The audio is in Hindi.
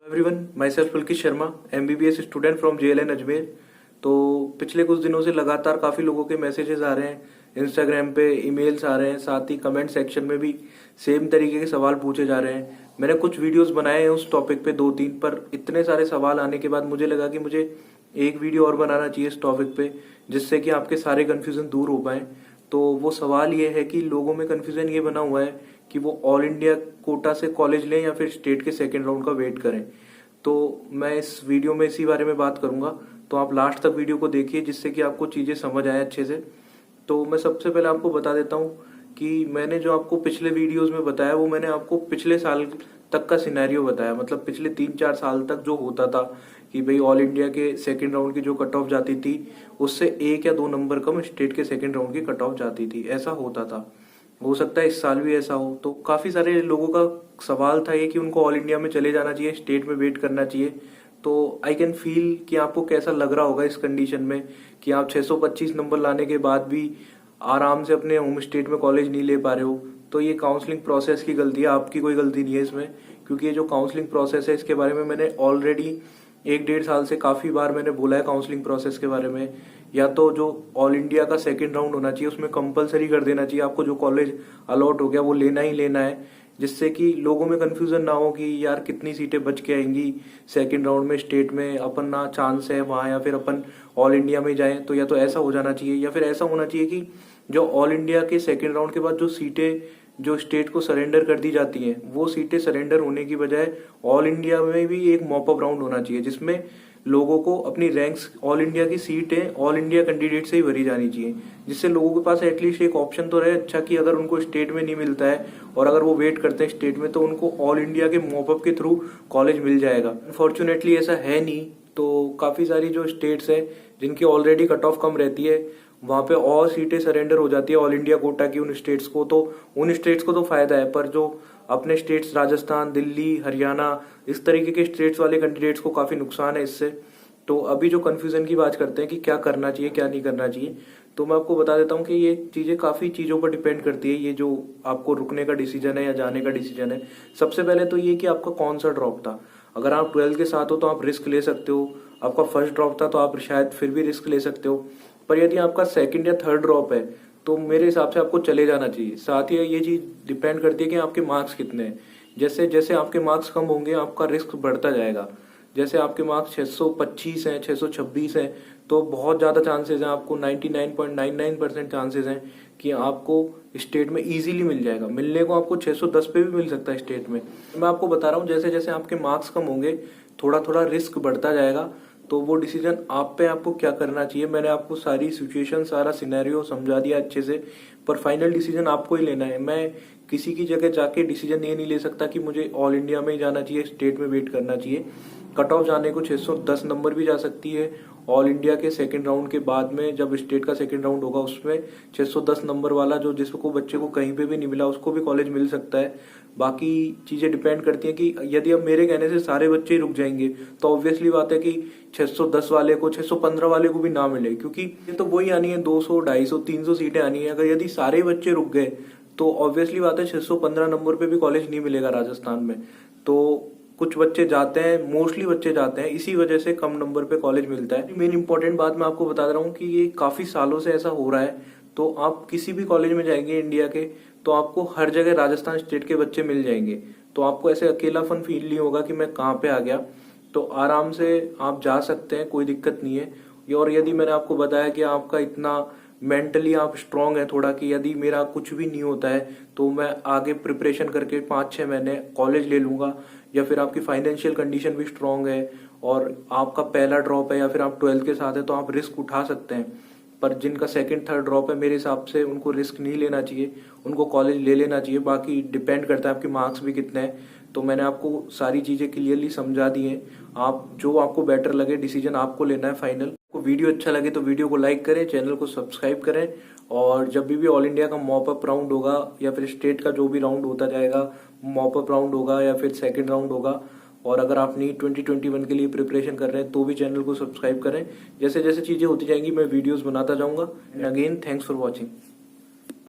Everyone, my self Pulkit Sharma, MBBS student from JLN Ajmer. तो पिछले कुछ दिनों से लगातार काफ़ी लोगों के मैसेजेस आ रहे हैं, इंस्टाग्राम पे ईमेल्स आ रहे हैं, साथ ही कमेंट सेक्शन में भी सेम तरीके के सवाल पूछे जा रहे हैं। मैंने कुछ वीडियोस बनाए हैं उस टॉपिक पे, 2-3, पर इतने सारे सवाल आने के बाद मुझे लगा कि मुझे एक वीडियो और बनाना चाहिए इस टॉपिक पे, जिससे कि आपके सारे कन्फ्यूजन दूर हो पाए। तो वो सवाल ये है कि लोगों में कन्फ्यूजन ये बना हुआ है कि वो ऑल इंडिया कोटा से कॉलेज लें या फिर स्टेट के सेकेंड राउंड का वेट करें। तो मैं इस वीडियो में इसी बारे में बात करूंगा, तो आप लास्ट तक वीडियो को देखिए जिससे कि आपको चीजें समझ आए अच्छे से। तो मैं सबसे पहले आपको बता देता हूँ कि मैंने जो आपको पिछले वीडियोस में बताया वो मैंने आपको पिछले साल तक का सिनेरियो बताया, मतलब पिछले 3-4 साल तक जो होता था कि भाई ऑल इंडिया के सेकंड राउंड की जो कट ऑफ जाती थी उससे 1 या 2 नंबर कम स्टेट के सेकंड राउंड की कट ऑफ जाती थी, ऐसा होता था। हो सकता है इस साल भी ऐसा हो। तो काफी सारे लोगों का सवाल था ये कि उनको ऑल इंडिया में चले जाना चाहिए, स्टेट में वेट करना चाहिए। तो आई कैन फील कि आपको कैसा लग रहा होगा इस कंडीशन में कि आप 625 नंबर लाने के बाद भी आराम से अपने होम स्टेट में कॉलेज नहीं ले पा रहे हो। तो ये काउंसलिंग प्रोसेस की गलती है, आपकी कोई गलती नहीं है इसमें, क्योंकि ये जो काउंसलिंग प्रोसेस है इसके बारे में मैंने ऑलरेडी 1-1.5 साल से काफी बार मैंने बोला है काउंसलिंग प्रोसेस के बारे में। या तो जो ऑल इंडिया का सेकंड राउंड होना चाहिए उसमें कंपलसरी कर देना चाहिए, आपको जो कॉलेज अलॉट हो गया वो लेना ही लेना है, जिससे कि लोगों में कंफ्यूजन ना हो कि यार कितनी सीटें बच के आएंगी सेकंड राउंड में, स्टेट में अपन ना चांस है वहां, या फिर अपन ऑल इंडिया में जाएं। तो या तो ऐसा हो जाना चाहिए या फिर ऐसा होना चाहिए कि जो ऑल इंडिया के सेकंड राउंड के बाद जो सीटें जो स्टेट को सरेंडर कर दी जाती हैं वो सीटें सरेंडर होने की बजाय ऑल इंडिया में भी एक मॉपअप राउंड होना चाहिए, जिसमें लोगों को अपनी रैंक्स ऑल इंडिया की सीटें ऑल इंडिया कैंडिडेट से ही भरी जानी चाहिए, जिससे लोगों के पास एटलीस्ट एक ऑप्शन तो रहे अच्छा कि अगर उनको स्टेट में नहीं मिलता है और अगर वो वेट करते हैं स्टेट में तो उनको ऑल इंडिया के मॉपअप के थ्रू कॉलेज मिल जाएगा। अनफॉर्चुनेटली ऐसा है नहीं। तो काफी सारी जो स्टेट्स हैं जिनकी ऑलरेडी कट ऑफ कम रहती है वहां पे और सीटें सरेंडर हो जाती है ऑल इंडिया कोटा की उन स्टेट्स को, तो उन स्टेट्स को तो फायदा है, पर जो अपने स्टेट्स राजस्थान, दिल्ली, हरियाणा, इस तरीके के स्टेट्स वाले कैंडिडेट्स को काफी नुकसान है इससे। तो अभी जो कंफ्यूजन की बात करते हैं कि क्या करना चाहिए क्या नहीं करना चाहिए, तो मैं आपको बता देता हूँ कि ये चीजें काफी चीजों पर डिपेंड करती है, ये जो आपको रुकने का डिसीजन है या जाने का डिसीजन है। सबसे पहले तो ये कि आपका कौन सा ड्रॉप था। अगर आप 12 के साथ हो तो आप रिस्क ले सकते हो, आपका फर्स्ट ड्रॉप था तो आप शायद फिर भी रिस्क ले सकते हो, पर यदि आपका सेकंड या थर्ड ड्रॉप है तो मेरे हिसाब से आपको चले जाना चाहिए। साथ ही ये चीज डिपेंड करती है कि आपके मार्क्स कितने हैं। जैसे जैसे आपके मार्क्स कम होंगे आपका रिस्क बढ़ता जाएगा। जैसे आपके मार्क्स 625 हैं, 626 हैं, तो बहुत ज्यादा चांसेस हैं, आपको 99.99% चांसेस हैं कि आपको स्टेट में इजीली मिल जाएगा। मिलने को आपको 610 पे भी मिल सकता है स्टेट में। मैं आपको बता रहा हूँ जैसे जैसे आपके मार्क्स कम होंगे थोड़ा थोड़ा रिस्क बढ़ता जाएगा। तो वो डिसीजन आप पे, आपको क्या करना चाहिए। मैंने आपको सारी सिचुएशन, सारा सिनेरियो समझा दिया अच्छे से, पर फाइनल डिसीजन आपको ही लेना है। मैं किसी की जगह जाके डिसीजन ये नहीं ले सकता कि मुझे ऑल इंडिया में ही जाना चाहिए, स्टेट में वेट करना चाहिए। कट ऑफ जाने को 610 नंबर भी जा सकती है। ऑल इंडिया के सेकंड राउंड के बाद में जब स्टेट का सेकंड राउंड होगा उसमें 610 नंबर वाला जो जिसको बच्चे को कहीं पे भी नहीं मिला उसको भी कॉलेज मिल सकता है। बाकी चीजें डिपेंड करती हैं कि यदि अब मेरे कहने से सारे बच्चे रुक जाएंगे तो ऑब्वियसली बात है कि 610 वाले को 615 वाले को भी ना मिले, क्योंकि ये तो वही आनी है 200, 250, 300 सीटें आनी है। अगर यदि सारे बच्चे रुक गए तो ऑब्वियसली बात है 615 नंबर पे भी कॉलेज नहीं मिलेगा राजस्थान में। तो कुछ बच्चे जाते हैं, मोस्टली बच्चे जाते हैं, इसी वजह से कम नंबर पे कॉलेज मिलता है। मेन इंपॉर्टेंट बात मैं आपको बता रहा हूँ कि ये काफी सालों से ऐसा हो रहा है। तो आप किसी भी कॉलेज में जाएंगे इंडिया के तो आपको हर जगह राजस्थान स्टेट के बच्चे मिल जाएंगे। तो आपको ऐसे अकेलापन फील नहीं होगा कि मैं कहाँ पे आ गया। तो आराम से आप जा सकते हैं, कोई दिक्कत नहीं है। और यदि मैंने आपको बताया कि आपका इतना मेंटली आप स्ट्रांग है थोड़ा कि यदि मेरा कुछ भी नहीं होता है तो मैं आगे प्रिपरेशन करके 5-6 महीने कॉलेज ले लूंगा, या फिर आपकी फाइनेंशियल कंडीशन भी स्ट्रांग है और आपका पहला ड्रॉप है या फिर आप 12 के साथ है तो आप रिस्क उठा सकते हैं। पर जिनका सेकंड थर्ड ड्रॉप है मेरे हिसाब से उनको रिस्क नहीं लेना चाहिए, उनको कॉलेज ले लेना चाहिए। बाकी डिपेंड करता है आपके मार्क्स भी कितने हैं। तो मैंने आपको सारी चीजें क्लियरली समझा दी हैं। आप जो आपको बेटर लगे डिसीजन आपको लेना है फाइनल। को वीडियो अच्छा लगे तो वीडियो को लाइक करें, चैनल को सब्सक्राइब करें, और जब भी ऑल इंडिया का मॉपअप राउंड होगा या फिर स्टेट का जो भी राउंड होता जाएगा, मॉपअप राउंड होगा या फिर सेकंड राउंड होगा, और अगर आप नीट 2021 के लिए प्रिपरेशन कर रहे हैं तो भी चैनल को सब्सक्राइब करें। जैसे जैसे चीजें होती जाएंगी मैं वीडियोस बनाता जाऊंगा। And again thanks for watching.